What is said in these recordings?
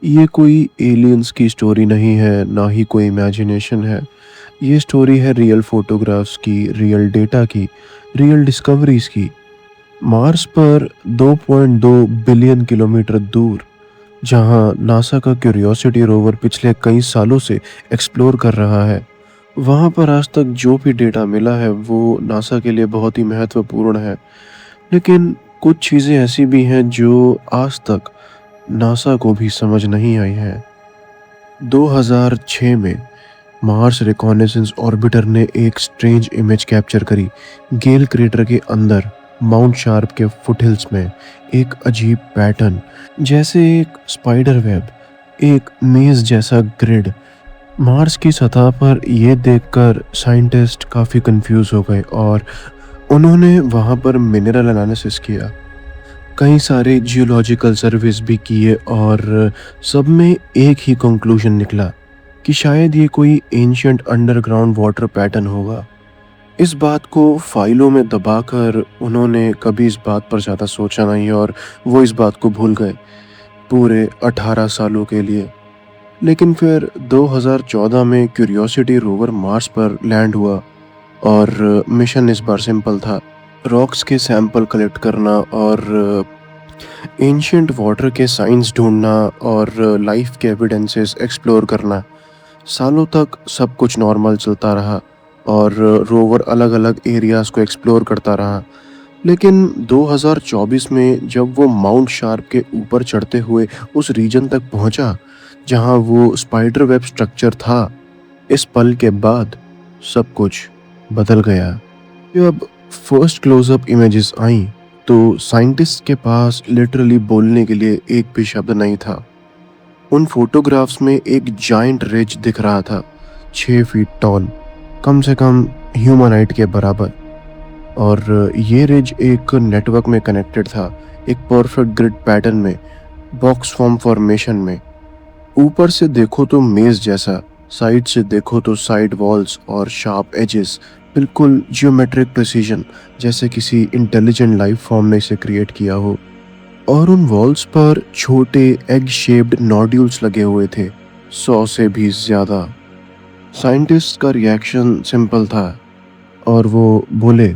ये कोई एलियंस की स्टोरी नहीं है, ना ही कोई इमेजिनेशन है। ये स्टोरी है रियल फोटोग्राफ्स की, रियल डेटा की, रियल डिस्कवरीज की। मार्स पर 2.2 बिलियन किलोमीटर दूर, जहां नासा का क्यूरियोसिटी रोवर पिछले कई सालों से एक्सप्लोर कर रहा है, वहां पर आज तक जो भी डेटा मिला है वो नासा के लिए बहुत ही महत्वपूर्ण है। लेकिन कुछ चीज़ें ऐसी भी हैं जो आज तक नासा को भी समझ नहीं आई हैं। 2006 में मार्स रिकॉनेसेंस ऑर्बिटर ने एक स्ट्रेंज इमेज कैप्चर करी। गेल क्रेटर के अंदर माउंट शार्प के फुटहिल्स में एक अजीब पैटर्न, जैसे एक स्पाइडर वेब, एक मेज जैसा ग्रिड। मार्स की सतह पर यह देखकर साइंटिस्ट काफ़ी कंफ्यूज हो गए और उन्होंने वहां पर मिनरल एनालिसिस किया। कई सारे जियोलॉजिकल सर्वेस भी किए और सब में एक ही कंक्लूजन निकला कि शायद ये कोई एंशियंट अंडरग्राउंड वाटर पैटर्न होगा। इस बात को फाइलों में दबाकर उन्होंने कभी इस बात पर ज़्यादा सोचा नहीं और वो इस बात को भूल गए पूरे 18 सालों के लिए। लेकिन फिर 2014 में क्यूरियोसिटी रोवर मार्स पर लैंड हुआ और मिशन इस बार सिंपल था। रॉक्स के सैंपल कलेक्ट करना और एंशियंट वाटर के साइंस ढूंढना और लाइफ के एविडेंसेस एक्सप्लोर करना। सालों तक सब कुछ नॉर्मल चलता रहा और रोवर अलग अलग एरियाज को एक्सप्लोर करता रहा। लेकिन 2024 में जब वो माउंट शार्प के ऊपर चढ़ते हुए उस रीजन तक पहुंचा जहां वो स्पाइडर वेब स्ट्रक्चर था, इस पल के बाद सब कुछ बदल गया। जब फर्स्ट क्लोजअप इमेजेस आई तो साइंटिस्ट के पास लिटरली बोलने के लिए एक भी शब्द नहीं था। उन फोटोग्राफ्स में एक जाइंट रिज दिख रहा था, 6 फीट टॉल, कम से कम ह्यूमनाइट के बराबर। और ये रिज एक नेटवर्क में कनेक्टेड था, एक परफेक्ट ग्रिड पैटर्न में, बॉक्स फॉर्म फॉर्मेशन में। ऊपर से देखो तो मेज जैसा, साइड से देखो तो साइड वॉल्स और शार्प एजेस, बिल्कुल जियोमेट्रिक प्रिसीजन, जैसे किसी इंटेलिजेंट लाइफ फॉर्म ने इसे क्रिएट किया हो। और उन वॉल्स पर छोटे एग शेप्ड नोड्यूल्स लगे हुए थे, 100 से भी ज़्यादा। साइंटिस्ट का रिएक्शन सिंपल था और वो बोले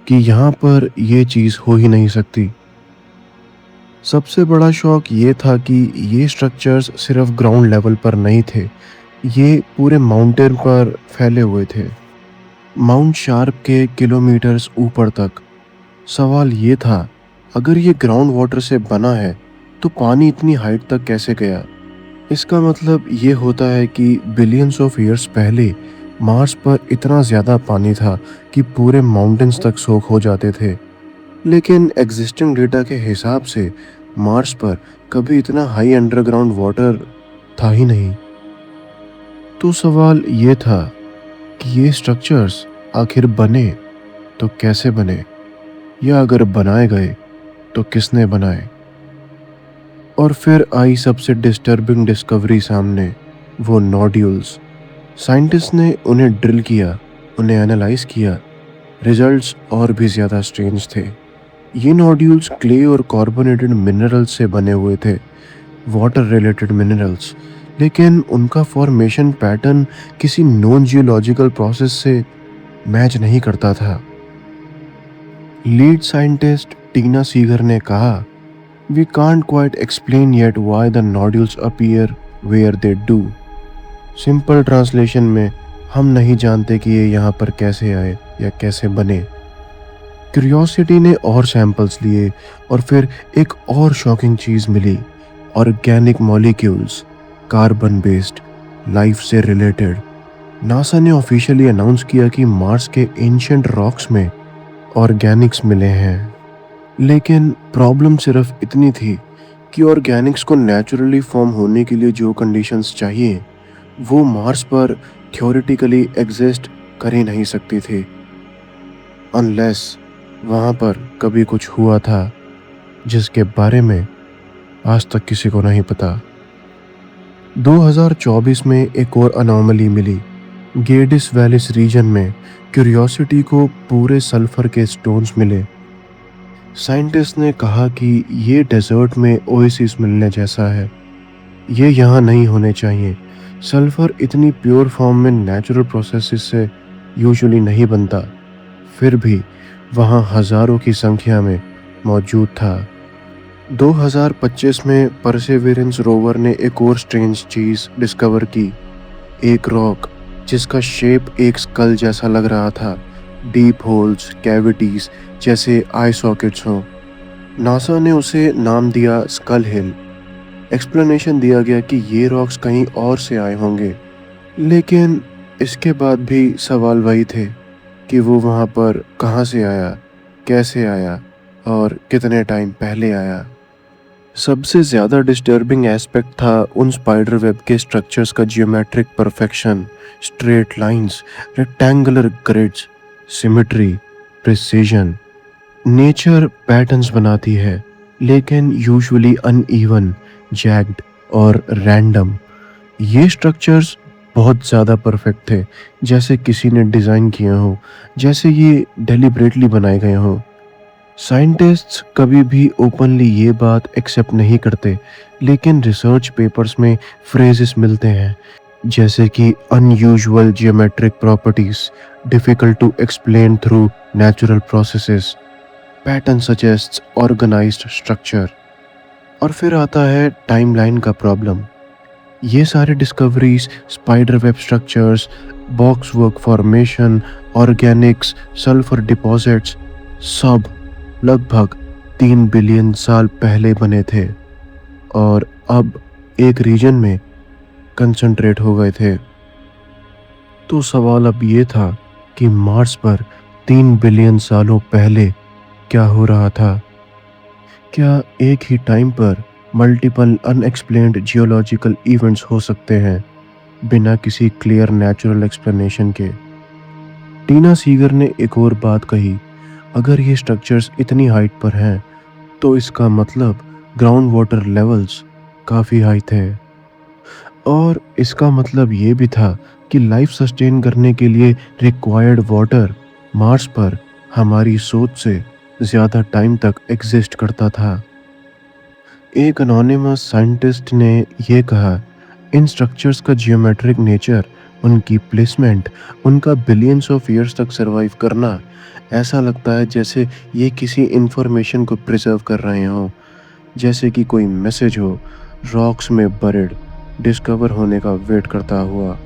कि यहाँ पर ये चीज़ हो ही नहीं सकती। सबसे बड़ा शौक ये था कि ये स्ट्रक्चर्स सिर्फ ग्राउंड लेवल पर नहीं थे, ये पूरे माउंटेन पर फैले हुए थे, माउंट शार्प के किलोमीटर्स ऊपर तक। सवाल ये था, अगर ये ग्राउंड वाटर से बना है तो पानी इतनी हाइट तक कैसे गया? इसका मतलब ये होता है कि बिलियंस ऑफ ईयर्स पहले मार्स पर इतना ज़्यादा पानी था कि पूरे माउंटेन्स तक सोख हो जाते थे। लेकिन एग्जिस्टिंग डेटा के हिसाब से मार्स पर कभी इतना हाई अंडरग्राउंड वाटर था ही नहीं। तो सवाल ये था कि ये स्ट्रक्चर्स आखिर बने तो कैसे बने, या अगर बनाए गए तो किसने बनाए? और फिर आई सबसे डिस्टर्बिंग डिस्कवरी सामने, वो नोड्यूल्स। साइंटिस्ट ने उन्हें ड्रिल किया, उन्हें एनालाइज किया। रिजल्ट्स और भी ज़्यादा स्ट्रेंज थे। ये नोड्यूल्स क्ले और कार्बोनेटेड मिनरल्स से बने हुए थे, वाटर रिलेटेड मिनरल्स। लेकिन उनका फॉर्मेशन पैटर्न किसी नॉन जियोलॉजिकल प्रोसेस से मैच नहीं करता था। लीड साइंटिस्ट टीना सीगर ने कहा, "We can't quite explain yet why the nodules appear where they do." Simple translation में, हम नहीं जानते कि ये यहाँ पर कैसे आए या कैसे बने। क्यूरियोसिटी ने और सैंपल्स लिए और फिर एक और शॉकिंग चीज़ मिली, organic molecules, carbon based, life से रिलेटेड। नासा ने ऑफिशियली अनाउंस किया कि मार्स के एंशियंट रॉक्स में ऑर्गेनिक्स मिले हैं। लेकिन प्रॉब्लम सिर्फ इतनी थी कि ऑर्गेनिक्स को नेचुरली फॉर्म होने के लिए जो कंडीशंस चाहिए वो मार्स पर थ्योरेटिकली एग्जिस्ट कर ही नहीं सकती थी, अनलेस वहाँ पर कभी कुछ हुआ था जिसके बारे में आज तक किसी को नहीं पता। 2024 में एक और अनोमली मिली। गेडिस वैलिस रीजन में क्यूरियोसिटी को पूरे सल्फर के स्टोन्स मिले। साइंटिस्ट ने कहा कि ये डेजर्ट में ओएसिस मिलने जैसा है। ये यहाँ नहीं होने चाहिए। सल्फर इतनी प्योर फॉर्म में नेचुरल प्रोसेसेस से यूजुअली नहीं बनता, फिर भी वहाँ हजारों की संख्या में मौजूद था। 2025 में परसेवेरेंस रोवर ने एक और स्ट्रेंज चीज़ डिस्कवर की, एक रॉक जिसका शेप एक स्कल जैसा लग रहा था, डीप होल्स, कैविटीज जैसे आई सॉकेट्स हों। नासा ने उसे नाम दिया स्कल हिल। एक्सप्लेनेशन दिया गया कि ये रॉक्स कहीं और से आए होंगे, लेकिन इसके बाद भी सवाल वही थे कि वो वहाँ पर कहाँ से आया, कैसे आया और कितने टाइम पहले आया। सबसे ज़्यादा डिस्टर्बिंग एस्पेक्ट था उन स्पाइडर वेब के स्ट्रक्चर्स का geometric perfection, straight lines, rectangular grids, symmetry, precision. Nature patterns बनाती है, लेकिन यूजुअली अनइवन, जैग्ड और रैंडम। ये स्ट्रक्चर्स बहुत ज़्यादा परफेक्ट थे, जैसे किसी ने डिज़ाइन किए हो, जैसे ये डेलिबरेटली बनाए गए हों। साइंटिस्ट्स कभी भी ओपनली ये बात एक्सेप्ट नहीं करते, लेकिन रिसर्च पेपर्स में फ्रेजेस मिलते हैं जैसे कि unusual geometric properties, difficult to explain through natural processes, pattern suggests organized structure. और फिर आता है टाइमलाइन का प्रॉब्लम। ये सारे discoveries, spider web structures, box work formation, organics, sulphur deposits, सब लगभग 3 बिलियन साल पहले बने थे और अब एक रीजन में कंसंट्रेट हो गए थे। तो सवाल अब ये था कि मार्स पर 3 बिलियन सालों पहले क्या हो रहा था? क्या एक ही टाइम पर मल्टीपल अनएक्सप्लेन्ड जियोलॉजिकल इवेंट्स हो सकते हैं बिना किसी क्लियर नेचुरल एक्सप्लेनेशन के? टीना सीगर ने एक और बात कही, अगर ये स्ट्रक्चर्स इतनी हाइट पर हैं तो इसका मतलब ग्राउंड वाटर लेवल्स काफ़ी हाई थे, और इसका मतलब ये भी था कि लाइफ सस्टेन करने के लिए रिक्वायर्ड वाटर मार्स पर हमारी सोच से ज़्यादा टाइम तक एग्जिस्ट करता था। एक अनोनिमस साइंटिस्ट ने ये कहा, इन स्ट्रक्चर्स का जियोमेट्रिक नेचर, उनकी प्लेसमेंट, उनका बिलियंस ऑफ ईयर्स तक सरवाइव करना, ऐसा लगता है जैसे ये किसी इंफॉर्मेशन को प्रिजर्व कर रहे हों, जैसे कि कोई मैसेज हो रॉक्स में बरिड, डिस्कवर होने का वेट करता हुआ।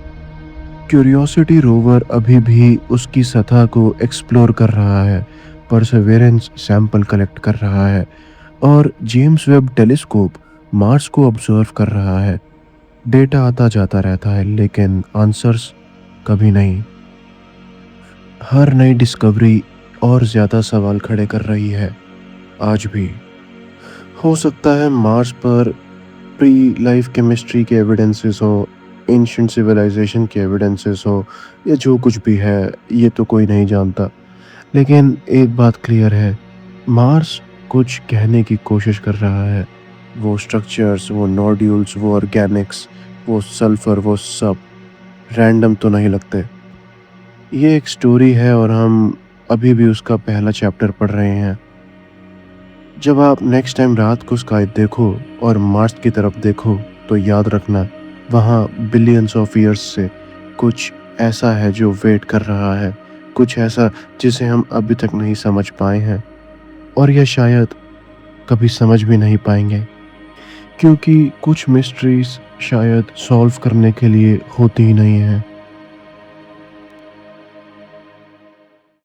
क्यूरियोसिटी रोवर अभी भी उसकी सतह को एक्सप्लोर कर रहा है, परसेवेरेंस सैंपल कलेक्ट कर रहा है और जेम्स वेब टेलीस्कोप मार्स को ऑब्जर्व कर रहा है। डेटा आता जाता रहता है, लेकिन आंसर्स कभी नहीं। हर नई डिस्कवरी और ज़्यादा सवाल खड़े कर रही है। आज भी हो सकता है मार्स पर प्री लाइफ केमिस्ट्री के एविडेंसेस हो, एंशिएंट सिविलाइजेशन के एविडेंसेस हो, या जो कुछ भी है, ये तो कोई नहीं जानता। लेकिन एक बात क्लियर है, मार्स कुछ कहने की कोशिश कर रहा है। वो स्ट्रक्चर्स, वो नोड्यूल्स, वो ऑर्गेनिक्स, वो सल्फर, वो सब रैंडम तो नहीं लगते। ये एक स्टोरी है और हम अभी भी उसका पहला चैप्टर पढ़ रहे हैं। जब आप नेक्स्ट टाइम रात को स्काई देखो और मार्स की तरफ देखो, तो याद रखना वहाँ बिलियंस ऑफ ईयर्स से कुछ ऐसा है जो वेट कर रहा है, कुछ ऐसा जिसे हम अभी तक नहीं समझ पाए हैं, और यह शायद कभी समझ भी नहीं पाएंगे, क्योंकि कुछ मिस्ट्रीज शायद सॉल्व करने के लिए होती ही नहीं हैं।